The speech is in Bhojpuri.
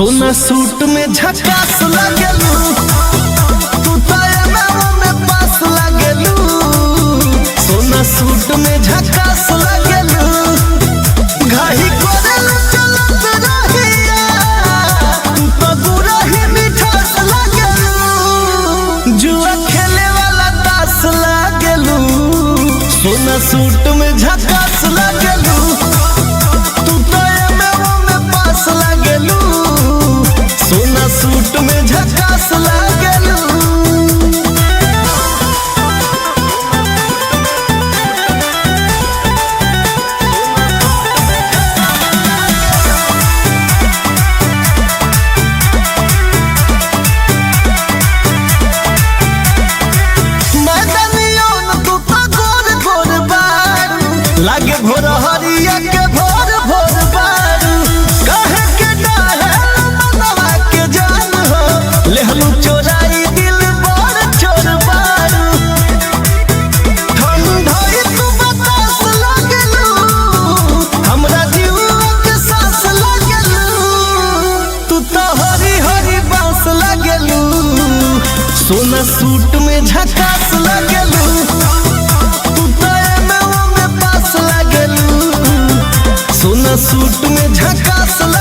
सोना सूट में झकास लागेलू, तू में पास लागेलू। सोना सूट में झकास लागेलू, घाही कोरेलू चलत रहिया, तू तो गुरही मिठास लागेलू। जुआ खेले वाला तास लागेलू, सोना सूट में झकास लागेलू। सोना सूट में झकास लागेलू। मैदानियों तू तो गोर गोर बारू, लागे भोर हरिया के भोर भोर बारू। कहे के डाहे मनवा के जान हो, लेहलू चोराई दिल बड़ चोर बारू। ठंडाई तू बतास लागेलू, हमरा जीवा के सांस लागेलू। तू तो हरी हरी बांस लागेलू, सोना सूट में झकास लागेलू। तू तो में पास लागेलू, सोना सूट में झकास लागेलू।